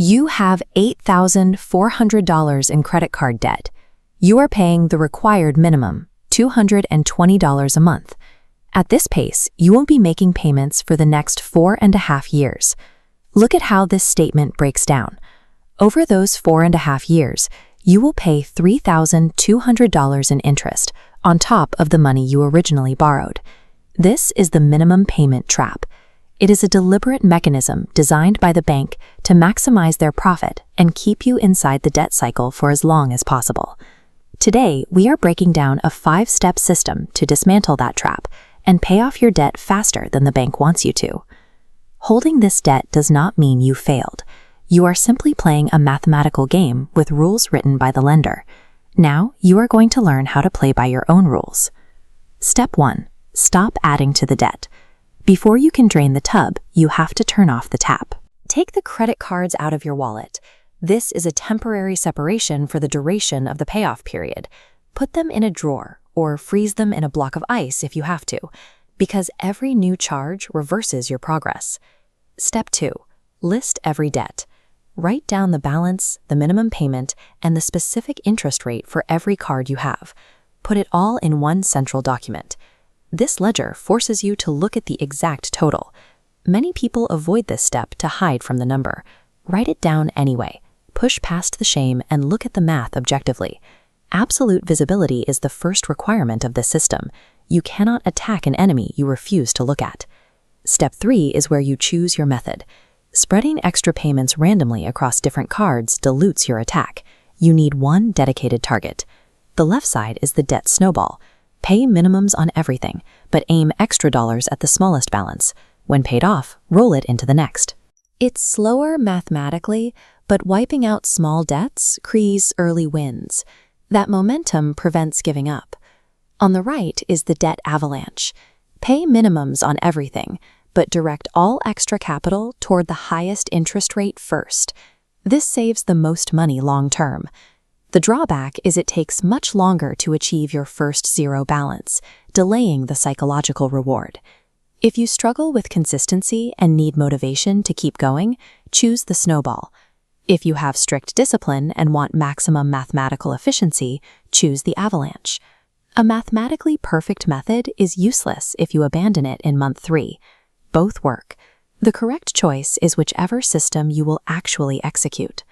You have $8,400 in credit card debt. You are paying the required minimum, $220 a month. At this pace, you won't be making payments for the next 4.5 years. Look at how this statement breaks down. Over those 4.5 years, you will pay $3,200 in interest on top of the money you originally borrowed. This is the minimum payment trap. It is a deliberate mechanism designed by the bank to maximize their profit and keep you inside the debt cycle for as long as possible. Today, we are breaking down a 5-step system to dismantle that trap and pay off your debt faster than the bank wants you to. Holding this debt does not mean you failed. You are simply playing a mathematical game with rules written by the lender. Now, you are going to learn how to play by your own rules. Step 1. Stop adding to the debt. Before you can drain the tub, you have to turn off the tap. Take the credit cards out of your wallet. This is a temporary separation for the duration of the payoff period. Put them in a drawer or freeze them in a block of ice if you have to, because every new charge reverses your progress. Step 2. List every debt. Write down the balance, the minimum payment, and the specific interest rate for every card you have. Put it all in one central document. This ledger forces you to look at the exact total. Many people avoid this step to hide from the number. Write it down anyway. Push past the shame and look at the math objectively. Absolute visibility is the first requirement of this system. You cannot attack an enemy you refuse to look at. Step 3 is where you choose your method. Spreading extra payments randomly across different cards dilutes your attack. You need one dedicated target. The left side is the debt snowball. Pay minimums on everything, but aim extra dollars at the smallest balance. When paid off, roll it into the next. It's slower mathematically, but wiping out small debts creates early wins. That momentum prevents giving up. On the right is the debt avalanche. Pay minimums on everything, but direct all extra capital toward the highest interest rate first. This saves the most money long term. The drawback is it takes much longer to achieve your first zero balance, delaying the psychological reward. If you struggle with consistency and need motivation to keep going, choose the snowball. If you have strict discipline and want maximum mathematical efficiency, choose the avalanche. A mathematically perfect method is useless if you abandon it in month 3. Both work. The correct choice is whichever system you will actually execute.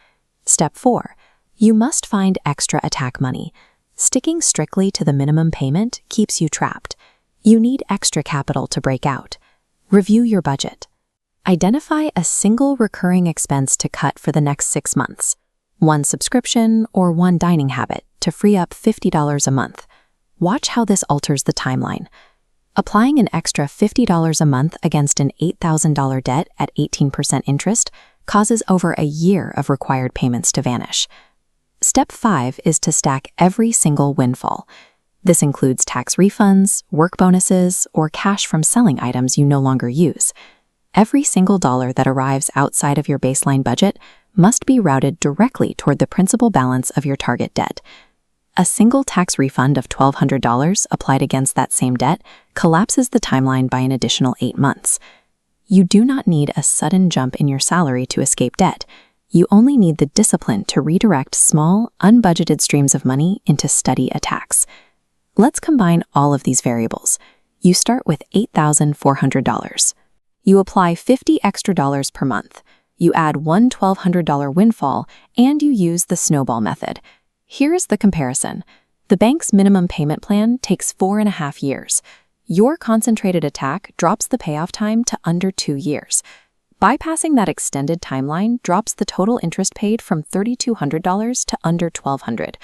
Step 4. You must find extra attack money. Sticking strictly to the minimum payment keeps you trapped. You need extra capital to break out. Review your budget. Identify a single recurring expense to cut for the next 6 months. One subscription or one dining habit to free up $50 a month. Watch how this alters the timeline. Applying an extra $50 a month against an $8,000 debt at 18% interest causes over a year of required payments to vanish. Step 5 is to stack every single windfall. This includes tax refunds, work bonuses, or cash from selling items you no longer use. Every single dollar that arrives outside of your baseline budget must be routed directly toward the principal balance of your target debt. A single tax refund of $1,200 applied against that same debt collapses the timeline by an additional 8 months. You do not need a sudden jump in your salary to escape debt. You only need the discipline to redirect small, unbudgeted streams of money into steady attacks. Let's combine all of these variables. You start with $8,400. You apply $50 extra per month. You add one $1,200 windfall, and you use the snowball method. Here is the comparison. The bank's minimum payment plan takes 4.5 years. Your concentrated attack drops the payoff time to under 2 years. Bypassing that extended timeline drops the total interest paid from $3,200 to under $1,200.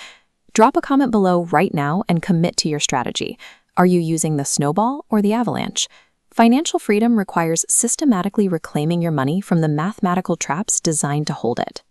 Drop a comment below right now and commit to your strategy. Are you using the snowball or the avalanche? Financial freedom requires systematically reclaiming your money from the mathematical traps designed to hold it.